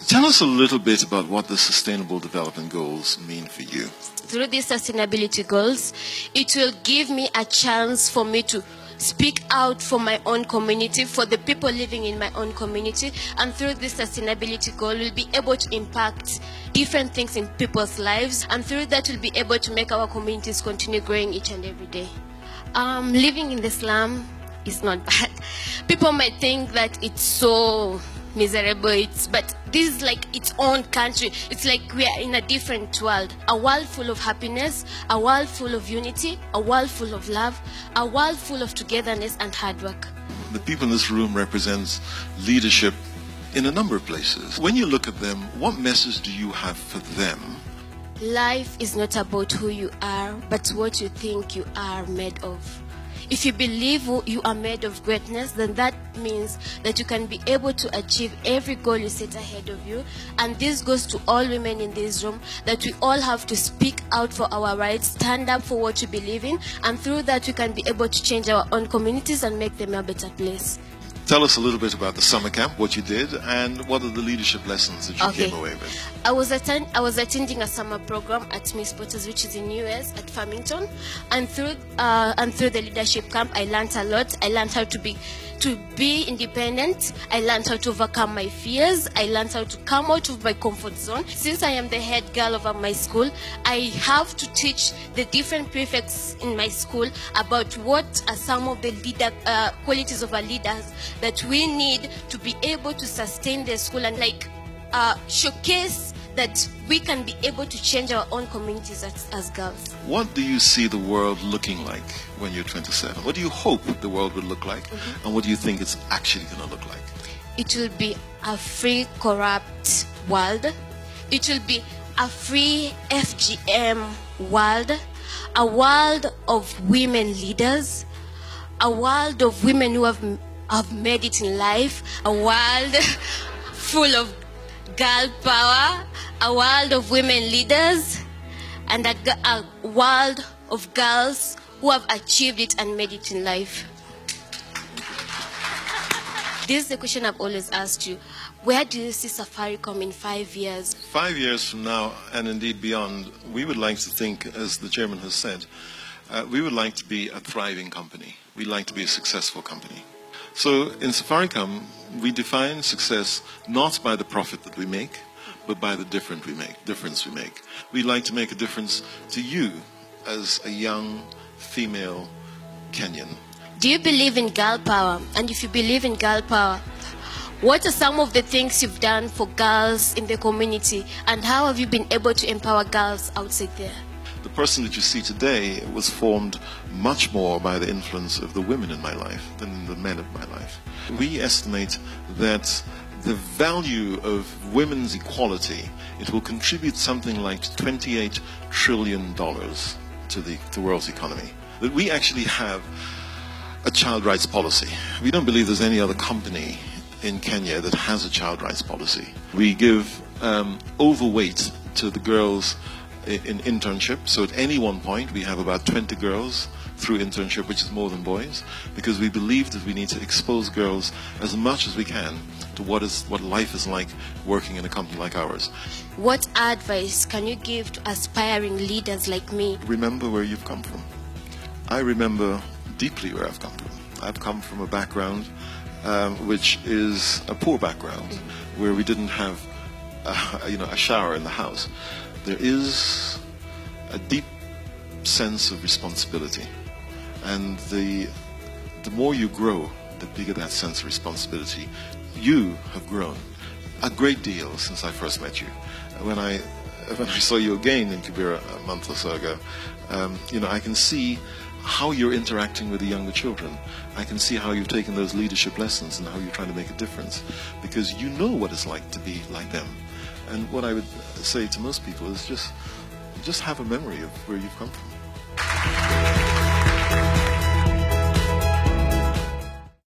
Tell us a little bit about what the Sustainable Development Goals mean for you. Through these sustainability goals, it will give me a chance for me to speak out for my own community, for the people living in my own community, and through this sustainability goal, we'll be able to impact different things in people's lives, and through that, we'll be able to make our communities continue growing each and every day. Living in the slum is not bad. People might think that it's so miserable, but this is like its own country. It's like we are in a different world, a world full of happiness, a world full of unity, a world full of love, a world full of togetherness and hard work. The people in this room represents leadership in a number of places. When you look at them, what message do you have for them? Life is not about who you are, but what you think you are made of. If you believe you are made of greatness, then that means that you can be able to achieve every goal you set ahead of you. And this goes to all women in this room, that we all have to speak out for our rights, stand up for what you believe in, and through that we can be able to change our own communities and make them a better place. Tell us a little bit about the summer camp, what you did, and what are the leadership lessons that you came away with. I was attending a summer program at Miss Potters, which is in US at Farmington, and through the leadership camp, I learned a lot. I learned how to be independent. I learned how to overcome my fears. I learned how to come out of my comfort zone. Since I am the head girl of my school, I have to teach the different prefects in my school about what are some of the qualities of our leaders that we need to be able to sustain the school and showcase that we can be able to change our own communities as girls. What do you see the world looking like when you're 27? What do you hope the world will look like? And what do you think it's actually going to look like? It will be a free, corrupt world. It will be a free FGM world, a world of women leaders, a world of women who have made it in life, a world full of girl power, a world of women leaders, and a world of girls who have achieved it and made it in life. This is the question I've always asked you. Where do you see Safaricom in 5 years? 5 years from now, and indeed beyond, we would like to think, as the chairman has said, we would like to be a thriving company. We'd like to be a successful company. So in Safaricom, we define success not by the profit that we make, but by the difference we make. We'd like to make a difference to you as a young female Kenyan. Do you believe in girl power? And if you believe in girl power, what are some of the things you've done for girls in the community? And how have you been able to empower girls outside there? The person that you see today was formed much more by the influence of the women in my life than the men of my life. We estimate that the value of women's equality, it will contribute something like $28 trillion to the world's economy. That we actually have a child rights policy. We don't believe there's any other company in Kenya that has a child rights policy. We give overweight to the girls in internship, so at any one point we have about 20 girls through internship, which is more than boys, because we believe that we need to expose girls as much as we can to what life is like working in a company like ours. What advice can you give to aspiring leaders like me? Remember where you've come from. I remember deeply where I've come from. I've come from a background which is a poor background, where we didn't have a shower in the house. There is a deep sense of responsibility, and the more you grow, the bigger that sense of responsibility. You have grown a great deal since I first met you. When I saw you again in Kibera a month or so ago, I can see how you're interacting with the younger children. I can see how you've taken those leadership lessons and how you're trying to make a difference, because you know what it's like to be like them. And what I would say to most people is just have a memory of where you've come from.